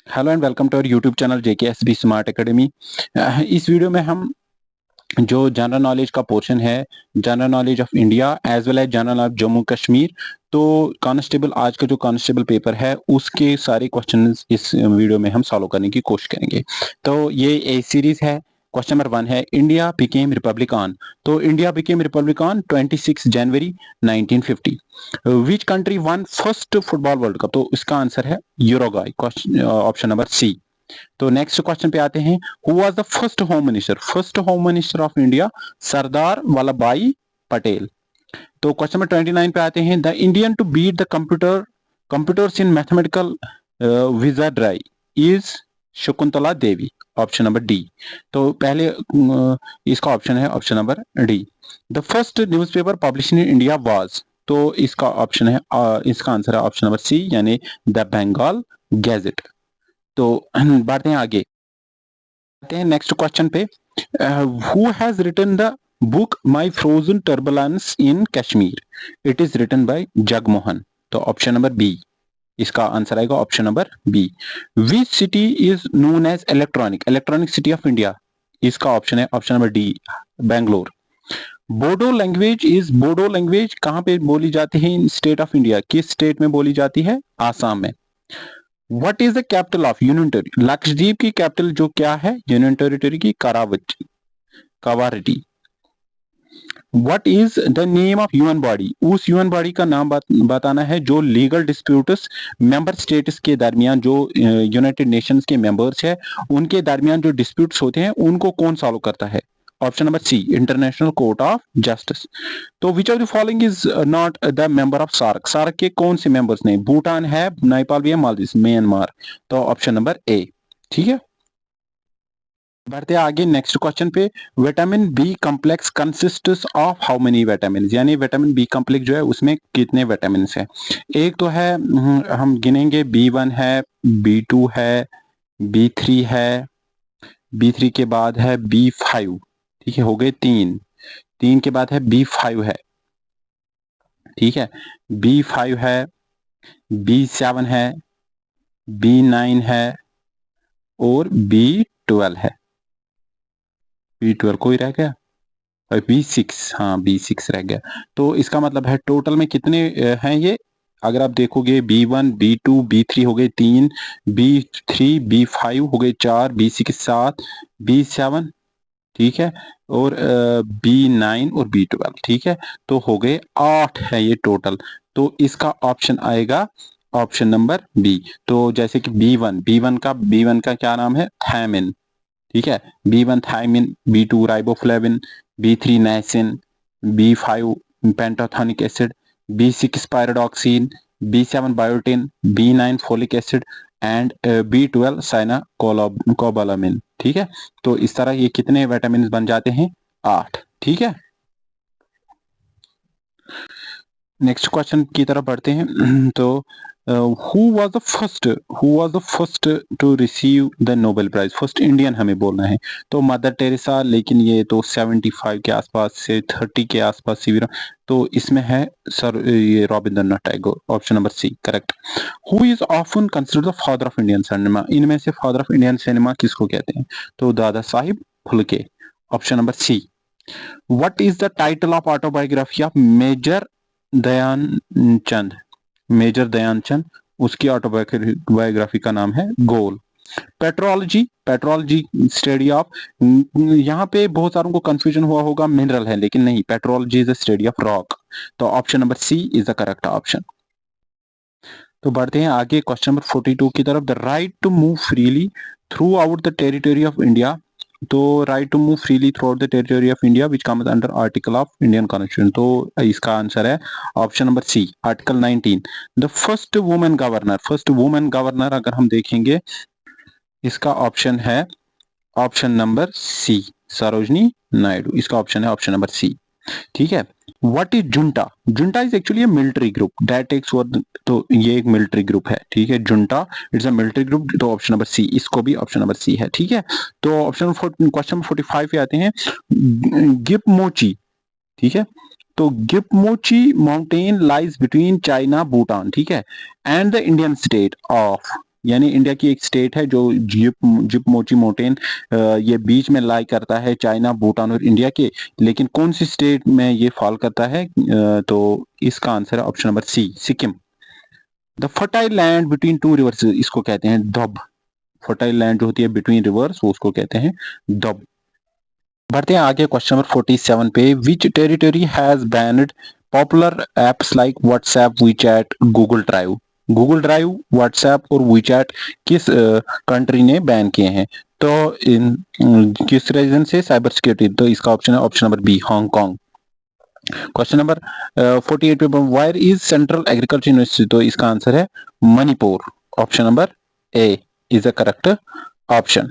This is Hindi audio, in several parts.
Hello and welcome to our YouTube channel JKSB smart academy. इस वीडियो में हम जो जनरल नॉलेज का पोर्शन है, general knowledge of India as well as general of Jammu Kashmir, तो कांस्टेबल आज का जो कांस्टेबल पेपर है उसके सारे क्वेश्चंस इस वीडियो में हम सॉल्व करने की कोशिश करेंगे। तो ये ए सीरीज है। क्वेश्चन नंबर 1 है, इंडिया बिकेम रिपब्लिक ऑन। तो India became Republic on 26 January 1950। Which country one first football world cup? तो इसका आंसर है यूरुग्वाई, ऑप्शन नंबर सी। तो नेक्स्ट क्वेश्चन पे आते हैं, who was the first home minister? First home minister of India Sardar Vallabh Bhai Patel. तो क्वेश्चन नंबर 29 पे आते हैं, the Indian to beat the computers in mathematical wizardry is Shakuntala Devi, option number D. तो पहले इसका ऑप्शन है option number D. The first newspaper publish in India was. तो इसका ऑप्शन है इसका आंसर है ऑप्शन नंबर सी, यानी द बंगाल गैजेट। तो बढ़ते हैं आगे, आते हैं नेक्स्ट क्वेश्चन पे। Who has written the book My Frozen Turbulence in Kashmir? It is written by Jagmohan. तो ऑप्शन नंबर बी, इसका आंसर आएगा option number B. Which city is known as electronic city of India? इसका ऑप्शन है option number D, Bangalore. Bodo language कहां पे बोली जाती है इन स्टेट ऑफ इंडिया? किस स्टेट में बोली जाती है? आसाम में। व्हाट is the capital of union territory? Lakshadweep की कैपिटल जो क्या है यूनियन टेरिटरी की? Kavaratti. What is the name of UN body? उस यूएन बॉडी का नाम बताना है जो लीगल डिस्प्यूट्स मेंबर स्टेट्स के दरमियान, जो यूनाइटेड नेशंस के मेंबर्स है उनके दरमियान जो डिस्प्यूट्स होते हैं उनको कौन सॉल्व करता है? Option number C, international court of justice. तो which of the following is not the member of SAARC? SAARC के कौन से मेंबर्स नहीं? भूटान है, नेपाल भी है, मालदीव, म्यांमार। तो ऑप्शन नंबर ए। ठीक है, बढ़ते आगे नेक्स्ट क्वेश्चन पे। Vitamin B complex consists of how many vitamin? यानी विटामिन बी कॉम्प्लेक्स जो है उसमें कितने विटामिन है? एक तो है, हम गिनेंगे, B1 है, B2 है, B3 है, B3 के बाद है B5। ठीक है, हो गए तीन। तीन के बाद है B5 है। ठीक है, B5 है, B7 है, B9 है और B12 है। B12 कोई रह गया? B6, हाँ B6 रह गया। तो इसका मतलब है टोटल में कितने हैं ये? अगर आप देखोगे B1, B2, B3 हो गए तीन, B3, B5 हो गए चार, B6 सात, B7, ठीक है, और B9 और B12, ठीक है, तो हो गए 8 है ये टोटल। तो इसका ऑप्शन आएगा ऑप्शन नंबर बी। तो जैसे कि B1 का क्या नाम है? थायमिन। ठीक है, B1 thiamine, B2 riboflavin, B3 niacin, B5 pantothenic acid, B6 pyridoxine, B7 biotin, B9 folic acid and B12 cyanocobalamin. ठीक है, तो इस तरह ये कितने विटामिन बन जाते हैं? 8। ठीक है, नेक्स्ट क्वेश्चन की तरफ बढ़ते हैं। तो who was the first to receive the Nobel prize? First Indian हमें बोलना है। तो मदर टेरेसा, लेकिन ये तो 75 के आसपास से 30 के आसपास सी। तो इसमें है सर ये Rabindranath Tagore, option number C correct. Who is often considered the father of Indian cinema? इनमें से फादर ऑफ इंडियन सिनेमा किसको कहते हैं? तो Dada Sahib Phalke, option number C. What is the title of autobiography of Dhyanchand? Major Dhyanchand, उसकी ऑटोबायोग्राफी का नाम है गोल। पेट्रोलॉजी स्टडी ऑफ, यहाँ पे बहुत सारों को कंफ्यूजन हुआ होगा, मिनरल है, लेकिन नहीं, petrology is the study of rock. तो option number C is the correct option. तो बढ़ते हैं आगे क्वेश्चन नंबर 42 की तरफ। The right to move freely throughout the territory of India. तो right to move freely throughout the territory of India which comes under article of Indian constitution. तो इसका आंसर है option number C, article 19। The first women governor अगर हम देखेंगे, इसका ऑप्शन है option number C, Sarojini Naidu. इसका ऑप्शन है ऑप्शन नंबर सी। ठीक है, what is junta? Junta is actually military group that takes over. तो ये एक मिलिट्री ग्रुप है। ठीक है, junta it's a military group. तो ऑप्शन नंबर सी, इसको भी ऑप्शन नंबर सी है। ठीक है, तो ऑप्शन क्वेश्चन 45 पे आते हैं, गिपमोची। ठीक है, तो Gipmochi mountain lies between China Bhutan, ठीक है, and the Indian state of. यानी इंडिया की एक स्टेट है जो जिप मोची मोटेन ये बीच में लाई करता है चाइना, भूटान और इंडिया के। लेकिन कौन सी स्टेट में ये फॉल करता है? तो इसका आंसर है option number C, Sikkim. The fertile land between two rivers, इसको कहते हैं दब। फर्टाइल लैंड जो होती है बिटवीन रिवर्स, वो उसको कहते हैं दब। बढ़ते हैं आगे क्वेश्चन नंबर 47 पे। Which territory has banned popular apps like WhatsApp, WeChat, Google drive? Google drive, WhatsApp और वीचैट किस कंट्री ने बैन किए हैं? तो किस रीजन से? Cyber security. तो इसका ऑप्शन है option number B, Hong Kong. Question number 48 पे, where is central agriculture university? तो इसका आंसर है Manipur. Option number A is the correct option.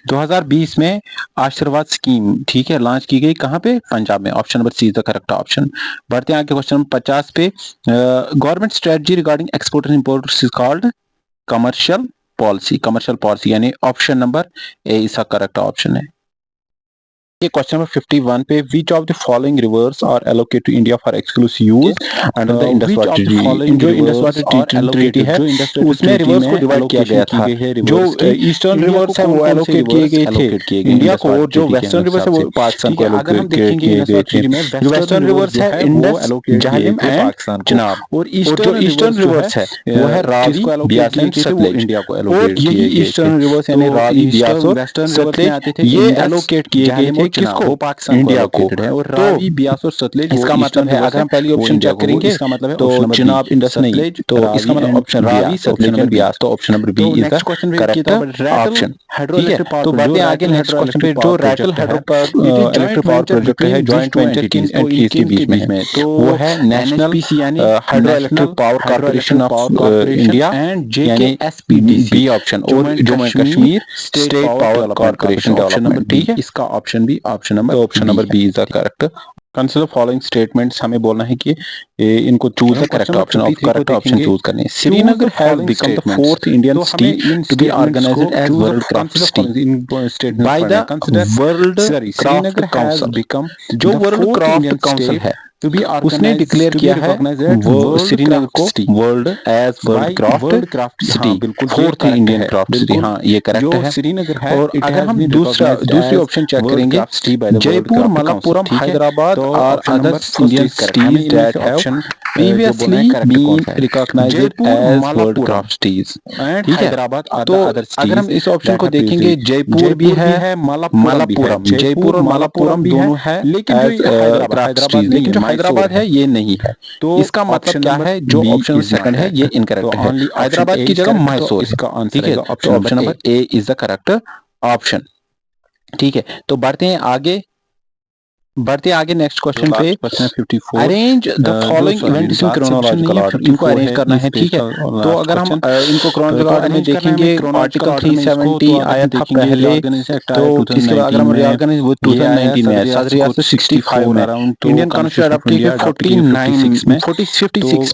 2020 में आशीर्वाद स्कीम, ठीक है, लॉन्च की गई कहां पे? पंजाब में। Option number C is the correct option. बढ़ते हैं आगे क्वेश्चन नंबर 50 पे। Government strategy regarding export and import is called commercial policy. Commercial policy यानी ऑप्शन नंबर ए इसका करेक्ट ऑप्शन है। क्वेश्चन नंबर 51 पे, which of the following rivers are allocated to India for exclusive use under the Indus water treaty? जो इंडस वाटर ट्रीटी है उसमें रिवर्स को डिवाइड किया गया था। जो ईस्टर्न रिवर्स है वो एलोकेट किए गए थे इंडिया को, और जो वेस्टर्न रिवर्स है वो पाकिस्तान को एलोकेट किए गए थे। जो वेस्टर्न रिवर्स है इंडस, झेलम एंड चिनाब, और जो ईस्टर्न रिवर्स है वो है रावी, ब्यास एंड सतलेज। इंडिया को एलोकेट किए गए थे। ईस्टर्न रिवर्स यानी रावी, ब्यास और सतलेज ये एलोकेट किए गए थे किसको? वो पाकिस्तान इंडिया को है। और रावी, ब्यास और सतलेज इसका मतलब है, अगर हम पहली ऑप्शन चेक करेंगे इसका मतलब है तो चिनाब, इंडस नहीं, तो इसका मतलब ऑप्शन रावी, सतलेज एंड ब्यास, तो option number B is the correct option. ठीक है, तो बढ़ते हैं आगे नेक्स्ट क्वेश्चन पे। जो Ratle hydro electric power project है जॉइंट वेंचर किन एंटिटीज के बीच में? तो वो है national hydro electric power corporation of India and JKSPDC, B option, और Jammu and Kashmir state power corporation development. ठीक है, इसका ऑप्शन भी option number B is the correct. Consider following statements, हमें बोलना है कि इनको choose the correct option, of correct option choose करने हैं। Srinagar has become the fourth Indian city to be organised as world craft city by the world craft council. जो वर्ल्ड क्राफ्ट काउंसिल है उसने डिक्लेयर किया है वो श्रीनगर को world as world craft city, बिल्कुल फोर्थ इंडियन क्राफ्ट सिटी। हाँ, ये करेक्ट है श्रीनगर है। और अगर हम दूसरी ऑप्शन चेक करेंगे, जयपुर, मलप्पुरम, हैदराबाद और other Indian cities that have previously been recognized as world craft cities, ठीक है। तो अगर हम इस ऑप्शन को देखेंगे, जयपुर भी है, मलप्पुरम, जयपुर और मलप्पुरम दोनों है लेकिन जो हैदराबाद है ये नहीं है। तो इसका मतलब क्या है? जो ऑप्शन सेकंड है ये इनकरेक्ट है, हैदराबाद की जगह मैसूर है। ठीक है, तो option number A is the correct option. ठीक है, तो बढ़ते हैं आगे नेक्स्ट क्वेश्चन पे। Arrange the following events in chronological order, इनको अरेंज करना है। ठीक है, तो अगर हम इनको क्रोनोलॉजिकल ऑर्डर में देखेंगे, आर्टिकल 370 आया था पहले, तो इसके बाद अगर हम रिऑर्गेनाइज वो 2019 में आया, 765 में, इंडियन कॉन्स्टिट्यूशन अडॉप्ट किया गया 46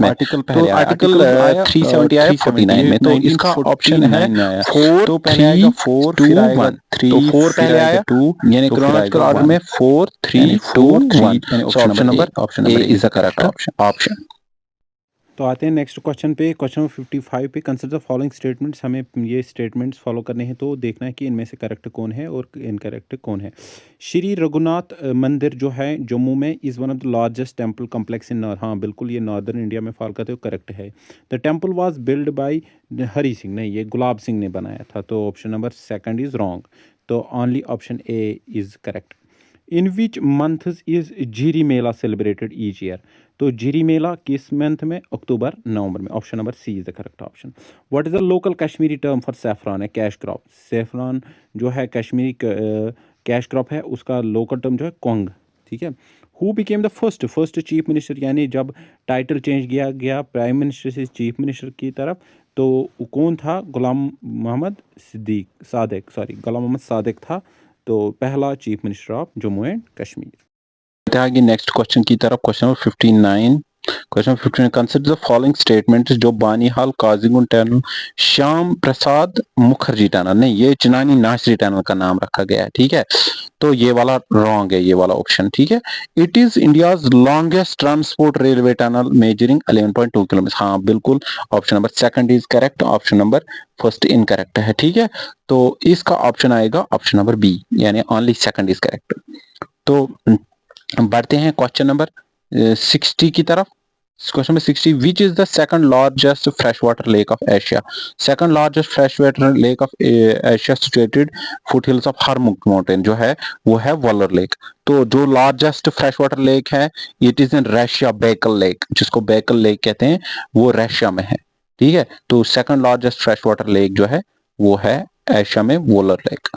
में, तो आर्टिकल 370 आया 49 में, तो इसका ऑप्शन है 4 3 2 1। तो 4 पहले आया, यानी क्रोनोलॉजिकल ऑर्डर में 4 3 2 1, so option number A is the correct option. तो आते हैं नेक्स्ट क्वेश्चन पे। क्वेश्चन 55 पे, कंसिडर द फॉलोइंग स्टेटमेंट्स। हमें ये स्टेटमेंट्स फॉलो करने हैं, तो देखना है कि इनमें से करेक्ट कौन है और इनकरेक्ट कौन है। श्री रघुनाथ मंदिर जो है जम्मू में is one of the largest temple complex in north. हाँ बिल्कुल, ये नॉर्दर्न इंडिया में फॉल करते हो, करेक्ट है। The temple was build by Hari Singh, नहीं ये गुलाब सिंह ने बनाया था, तो option number second is wrong, तो only option A is correct. In which months is Jhiri Mela celebrated each year? तो जीरी मेला किस मंथ में? अक्टूबर नवंबर में, option number C is the correct option. What is the local Kashmiri term for saffron? है कैश क्रॉप। सैफरान जो है कश्मीरी कैश क्रॉप है, उसका लोकल टर्म जो है कोंग। ठीक है। Who became the first chief minister, यानी जब टाइटल चेंज किया गया प्राइम मिनिस्टर से चीफ मिनिस्टर की तरफ, तो कौन था? गुलाम मोहम्मद सादिक था, तो पहला chief minister of Jammu and Kashmir. आगे नेक्स्ट क्वेश्चन की तरफ, question number 59। Question 59, consider the following statements. जो बानीहाल काजीगुंड टनल, श्याम प्रसाद मुखर्जी टनल, नहीं ये चिनानी नाशरी टनल का नाम रखा गया है। ठीक है, तो ये वाला रॉन्ग है, ये वाला ऑप्शन, ठीक है। It is India's longest transport railway tunnel measuring 11.2 kilometre. हाँ बिल्कुल, option number second is correct, option number first incorrect है, ठीक है। तो इसका ऑप्शन आएगा ऑप्शन नंबर बी, यानी ओनली सेकंड इज करेक्ट। तो बढ़ते हैं क्वेश्चन नंबर 60 की तरफ। Question number 60, which is the second largest fresh water lake of Asia. Second largest fresh water lake of Asia situated foothills of हरमुग mountain जो है वो है वॉलर लेक। तो जो लार्जेस्ट फ्रेश वाटर लेक है इट इज इन रशिया, बेकल लेक, जिसको बेकल लेक कहते हैं, वो रशिया में है, ठीक है। तो second largest fresh water lake जो है वो है एशिया में वॉलर लेक।